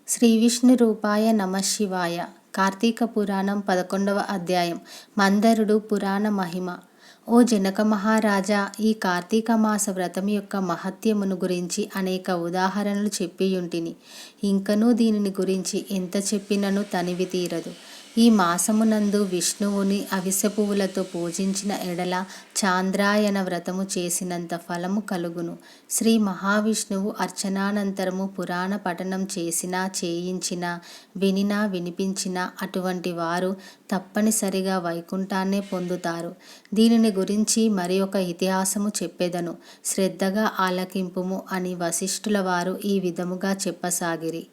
శ్రీ విష్ణు రూపాయ నమ శివాయ. కార్తీక పురాణం 11వ అధ్యాయం. మందరుడు పురాణ మహిమ. ఓ జనక మహారాజా, ఈ కార్తీక మాస వ్రతం యొక్క మహత్యమును గురించి అనేక ఉదాహరణలు చెప్పియుంటిని. ఇంకనూ దీనిని గురించి ఎంత చెప్పినను తనివి తీరదు. ఈ మాసమునందు విష్ణువుని అవిసె పువ్వులతో పూజించిన ఎడల చాంద్రాయణ వ్రతము చేసినంత ఫలము కలుగును. శ్రీ మహావిష్ణువు అర్చనానంతరము పురాణ పఠనం చేసినా చేయించినా వినినా వినిపించినా అటువంటి వారు తప్పనిసరిగా వైకుంఠాన్నే పొందుతారు. దీనిని గురించి మరి ఒక ఇతిహాసము చెప్పెదను, శ్రద్ధగా ఆలకింపుము అని వశిష్ఠుల వారు ఈ విధముగా చెప్పసాగిరి.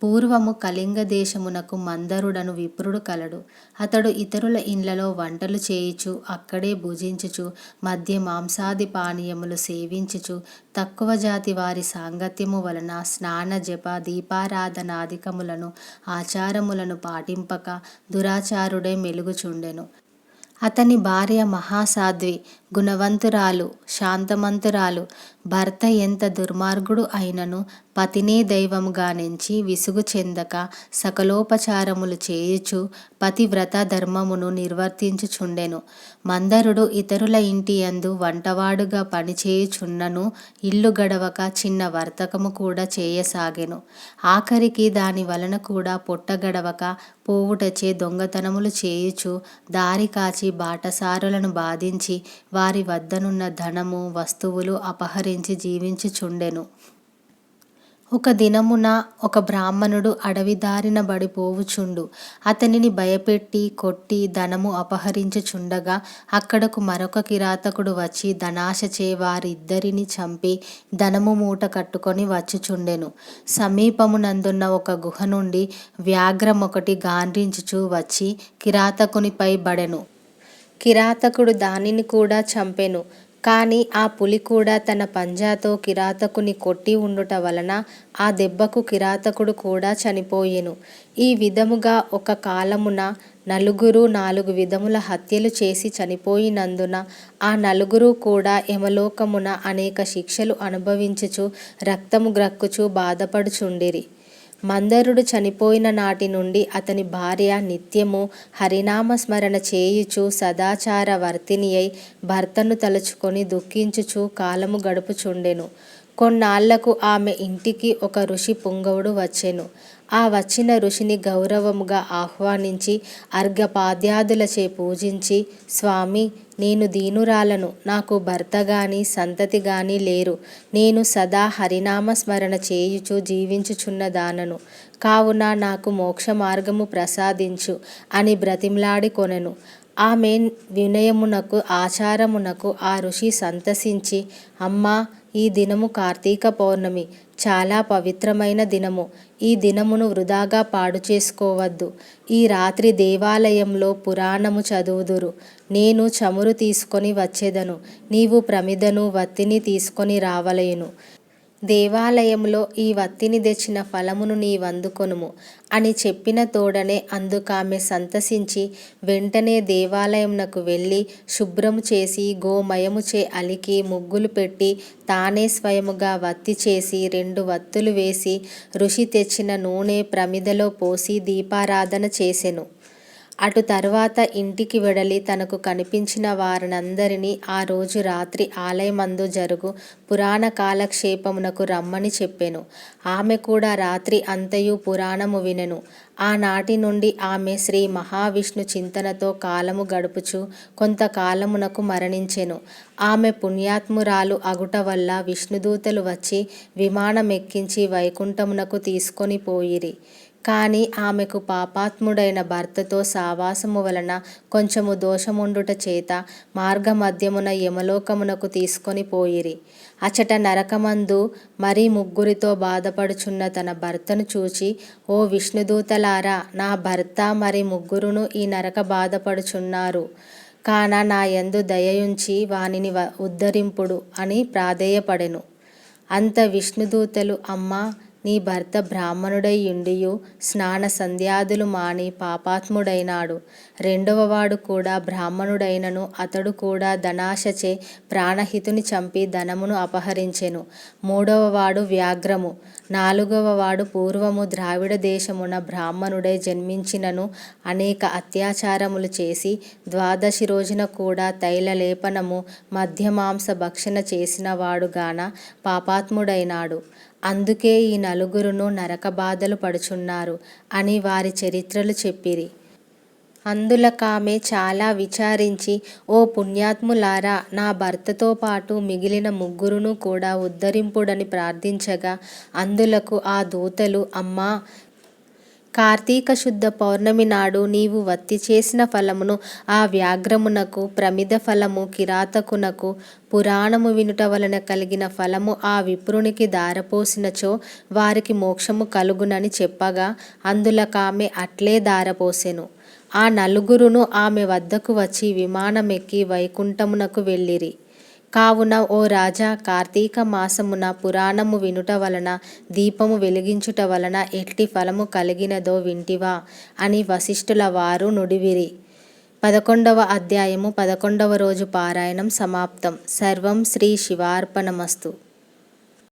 పూర్వము కళింగ దేశమునకు మందరుడను విప్రుడు కలడు. అతడు ఇతరుల ఇండ్లలో వంటలు చేయుచు, అక్కడే భుజించుచు, మధ్య మాంసాది పానీయములు సేవించుచు, తక్కువ జాతి వారి సాంగత్యము వలన స్నాన జప దీపారాధనాదికములను ఆచారములను పాటింపక దురాచారుడై మెలుగుచుండెను. అతని భార్య మహాసాధ్వి, గుణవంతురాలు, శాంతమంతురాలు. భర్త ఎంత దుర్మార్గుడు అయినను పతినే దైవముగా నెంచి విసుగు చెందక సకలోపచారములు చేయుచు పతివ్రత ధర్మమును నిర్వర్తించుచుండెను. మందరుడు ఇతరుల ఇంటి యందు వంటవాడుగా పనిచేయుచున్నను ఇల్లు గడవక చిన్న వర్తకము కూడా చేయసాగెను. ఆఖరికి దాని వలన కూడా పొట్ట గడవక పోవుటచే దొంగతనములు చేయుచు దారి కాచి బాటసారులను బాధించి వారి వద్దనున్న ధనము వస్తువులు అపహరించి జీవించుచుండెను. ఒక దినమున ఒక బ్రాహ్మణుడు అడవి దారిన బడి పోవుచుండు. అతనిని భయపెట్టి కొట్టి ధనము అపహరించుచుండగా అక్కడకు మరొక కిరాతకుడు వచ్చి ధనాశచే వారిద్దరిని చంపి ధనము మూట కట్టుకొని వచ్చుచుండెను. సమీపమునందున్న ఒక గుహ నుండి వ్యాఘ్రమొకటి గాండ్రించుచూ వచ్చి కిరాతకునిపై బడెను. కిరాతకుడు దానిని కూడా చంపెను. కాని ఆ పులి కూడా తన పంజాతో కిరాతకుని కొట్టి ఉండుట వలన ఆ దెబ్బకు కిరాతకుడు కూడా చనిపోయెను. ఈ విధముగా ఒక కాలమున నలుగురు 4 విధముల హత్యలు చేసి చనిపోయినందున ఆ నలుగురు కూడా యమలోకమున అనేక శిక్షలు అనుభవించుచు రక్తము గ్రక్కుచు బాధపడుచుండిరి. మందరుడు చనిపోయిన నాటి నుండి అతని భార్య నిత్యము హరినామస్మరణ చేయుచు సదాచార వర్తినియై భర్తను తలుచుకొని దుఃఖించుచు కాలము గడుపుచుండెను. కొన్నాళ్లకు ఆమె ఇంటికి ఒక ఋషి పుంగవుడు వచ్చెను. ఆ వచ్చిన ఋషిని గౌరవముగా ఆహ్వానించి అర్ఘ్యపాద్యాదులచే పూజించి, స్వామి, నేను దీనురాలను, నాకు భర్త గాని సంతతి గాని లేరు. నేను సదా హరినామస్మరణ చేయుచు జీవించుచున్నదానను. కావున నాకు మోక్ష మార్గము ప్రసాదించు అని బ్రతిమ్లాడి కొనెను. ఆమె వినయమునకు ఆచారమునకు ఆ ఋషి సంతసించి, అమ్మా, ఈ దినము కార్తీక పౌర్ణమి, చాలా పవిత్రమైన దినము. ఈ దినమును వృధాగా పాడు చేసుకోవద్దు. ఈ రాత్రి దేవాలయంలో పురాణము చదువుదురు. నేను చమురు తీసుకొని వచ్చెదను. నీవు ప్రమిదను వత్తిని తీసుకొని రావలయును. దేవాలయంలో ఈ వత్తిని తెచ్చిన ఫలమును నీవందుకొనుము అని చెప్పిన తోడనే అందుకామె సంతసించి వెంటనే దేవాలయంనకు వెళ్ళి శుభ్రము చేసి గోమయముచే అలికి ముగ్గులు పెట్టి తానే స్వయముగా వత్తి చేసి 2 వత్తులు వేసి ఋషి తెచ్చిన నూనె ప్రమిదలో పోసి దీపారాధన చేసెను. అటు తర్వాత ఇంటికి వెడలి తనకు కనిపించిన వారినందరినీ ఆ రోజు రాత్రి ఆలయమందు జరుగు పురాణ కాలక్షేపమునకు రమ్మని చెప్పెను. ఆమె కూడా రాత్రి అంతయు పురాణము వినెను. ఆనాటి నుండి ఆమె శ్రీ మహావిష్ణు చింతనతో కాలము గడుపుచు కొంతకాలమునకు మరణించెను. ఆమె పుణ్యాత్మురాలు అగుట వల్ల విష్ణుదూతలు వచ్చి విమానమెక్కించి వైకుంఠమునకు తీసుకొని పోయిరి. కాని ఆమెకు పాపాత్ముడైన భర్తతో సావాసము వలన కొంచెము దోషముండుట చేత మార్గమధ్యమున యమలోకమునకు తీసుకొని పోయిరి. అచట నరకమందు మరి 3 బాధపడుచున్న తన భర్తను చూచి, ఓ విష్ణుదూతలారా, నా భర్త మరి 3 ఈ నరక బాధపడుచున్నారు. కాన నా యందు దయయుంచి వానిని ఉద్ధరింపుడు అని ప్రాధేయపడెను. అంత విష్ణుదూతలు, అమ్మా, నీ భర్త బ్రాహ్మణుడై యుండియు స్నాన సంధ్యాదులు మాని పాపాత్ముడైనాడు. రెండవవాడు కూడా బ్రాహ్మణుడైనను అతడు కూడా ధనాశచే ప్రాణహితుని చంపి ధనమును అపహరించెను. మూడవవాడు వ్యాఘ్రము. నాలుగవవాడు పూర్వము ద్రావిడ దేశమున బ్రాహ్మణుడై జన్మించినను అనేక అత్యాచారములు చేసి ద్వాదశి రోజున కూడా తైలలేపనము మద్యమాంస భక్షణ చేసినవాడుగాన పాపాత్ముడైనాడు. అందుకే ఈ నలుగురును నరకబాధలు పడుచున్నారు అని వారి చరిత్రలు చెప్పిరి. అందులకామె చాలా విచారించి, ఓ పుణ్యాత్ములారా, నా భర్తతో పాటు మిగిలిన ముగ్గురును కూడా ఉద్ధరింపుడని ప్రార్థించగా అందులకు ఆ దూతలు, అమ్మా, కార్తీక శుద్ధ పౌర్ణమి నాడు నీవు వత్తి చేసిన ఫలమును ఆ వ్యాఘ్రమునకు, ప్రమిద ఫలము కిరాతకునకు, పురాణము వినుట వలన కలిగిన ఫలము ఆ విప్రునికి దారపోసినచో వారికి మోక్షము కలుగునని చెప్పగా అందులకామె అట్లే దారపోసెను. ఆ నలుగురును ఆమె వద్దకు వచ్చి విమానమెక్కి వైకుంఠమునకు వెళ్ళిరి. కావున ఓ రాజా, కార్తీక మాసమున పురాణము వినుట వలన, దీపము వెలిగించుట వలన ఎట్టి ఫలము కలిగినదో వింటివా అని వశిష్ఠుల వారు నుడివిరి. 11వ అధ్యాయము 11వ రోజు పారాయణం సమాప్తం. సర్వం శ్రీ శివార్పణమస్తు.